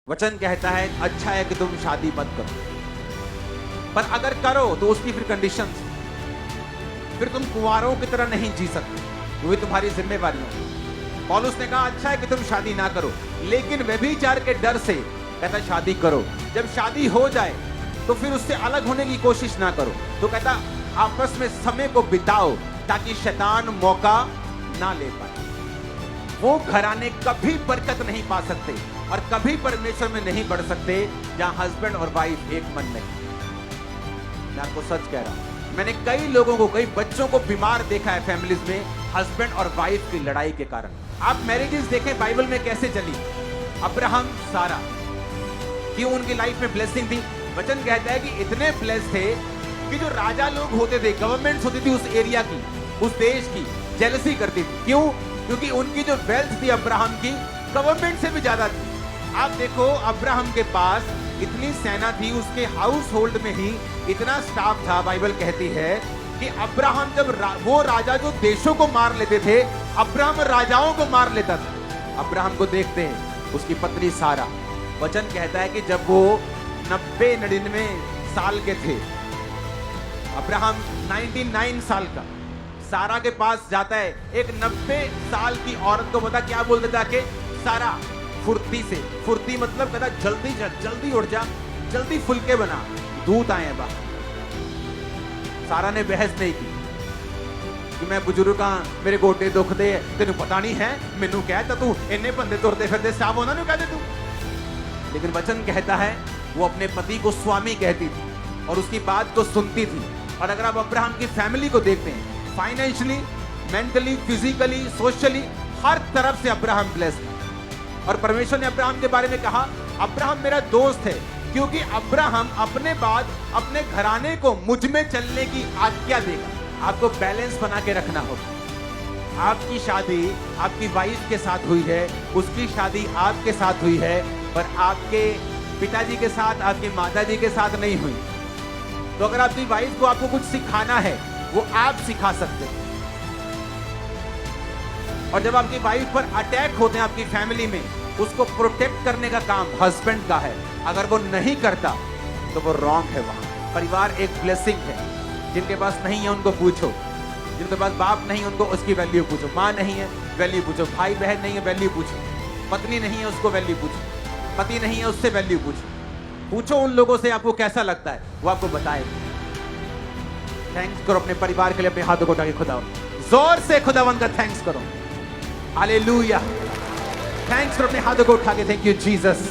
वचन कहता है अच्छा है कि तुम शादी मत करो, पर अगर करो तो उसकी फिर कंडीशंस, फिर तुम कुंवारों की तरह नहीं जी सकते, वो भी तुम्हारी जिम्मेवारी है। पौलुस ने कहा अच्छा है कि तुम शादी ना करो, लेकिन व्यभिचार के डर से कहता शादी करो। जब शादी हो जाए तो फिर उससे अलग होने की कोशिश ना करो। तो कहता आपस में समय को बिताओ ताकि शैतान मौका ना ले पाए। वो घराने कभी बरकत नहीं पा सकते और कभी परमेश्वर में नहीं बढ़ सकते जहां हस्बैंड और वाइफ एक मन नहीं। मैं आपको सच कह रहा हूं, मैंने कई लोगों को, कई बच्चों को बीमार देखा है फैमिलीज में हस्बैंड और वाइफ की लड़ाई के कारण। आप मैरिजेस देखें बाइबल में कैसे चली। अब्राहम सारा, क्यों उनकी लाइफ में ब्लेसिंग थी? वचन कहता है कि इतने ब्लेस थे कि जो राजा लोग होते थे, गवर्नमेंट्स होती थी उस एरिया की, उस देश की, जेलसी करती थी। क्यों? क्योंकि उनकी जो वेल्थ थी अब्राहम की गवर्नमेंट से भी ज्यादा थी। आप देखो अब्राहम के पास इतनी सेना थी, उसके हाउस होल्ड में ही इतना स्टाफ था। बाइबल कहती है कि अब्राहम जब वो राजा जो देशों को मार लेते थे, अब्राहम राजाओं को मार लेता था। अब्राहम को देखते हैं उसकी पत्नी सारा। वचन कहता है कि जब वो 99 साल के थे, अब्राहम 99 साल का, सारा के पास जाता है। एक 90 साल की औरत को पता क्या बोल देता कि सारा फुर्ती से, फुर्ती मतलब कहता जल्दी उठ जा, जल्दी फुलके बना, दूध आए बाहर। सारा ने बहस नहीं की कि मैं बुजुर्ग हाँ, मेरे गोटे दुख दे, तेन पता नहीं है, मैनू कहता तू इन्ने बंदे तुरते फिरते साहब होना नहीं कहते तू। लेकिन वचन कहता है वो अपने पति को स्वामी कहती थी और उसकी बात को सुनती थी। और अगर आप अब्राहम की फैमिली को देखते हैं, फाइनेंशियली, मेंटली, फिजिकली, सोशली, हर तरफ से अब्राहम ब्लेस्ड है। और परमेश्वर ने अब्राहम के बारे में कहा अब्राहम मेरा दोस्त है, क्योंकि अब्राहम अपने बाद अपने घराने को मुझ में चलने की आज्ञा देगा। आपको बैलेंस बना के रखना होगा। आपकी शादी आपकी वाइफ के साथ हुई है, उसकी शादी आपके साथ हुई है, पर आपके पिताजी के साथ, आपकी माताजी के साथ नहीं हुई। तो अगर आपकी वाइफ को आपको कुछ सिखाना है, वो आप सिखा सकते हैं। और जब आपकी वाइफ पर अटैक होते हैं आपकी फैमिली में, उसको प्रोटेक्ट करने का काम हस्बैंड का है। अगर वो नहीं करता तो वो रॉन्ग है। वहां परिवार एक ब्लेसिंग है। जिनके पास नहीं है उनको पूछो, जिनके पास बाप नहीं उनको उसकी वैल्यू पूछो, माँ नहीं है वैल्यू पूछो, भाई बहन नहीं है वैल्यू पूछो, पत्नी नहीं है उसको वैल्यू पूछो, पति नहीं है उससे वैल्यू पूछो। पूछो उन लोगों से आपको कैसा लगता है, वो आपको बताएगा। थैंक्स करो अपने परिवार के लिए, अपने हाथों को उठा के खुदा जोर से खुदावन का थैंक्स करो। हालेलुया। थैंक्स करो अपने हाथों को उठा के, थैंक यू जीसस।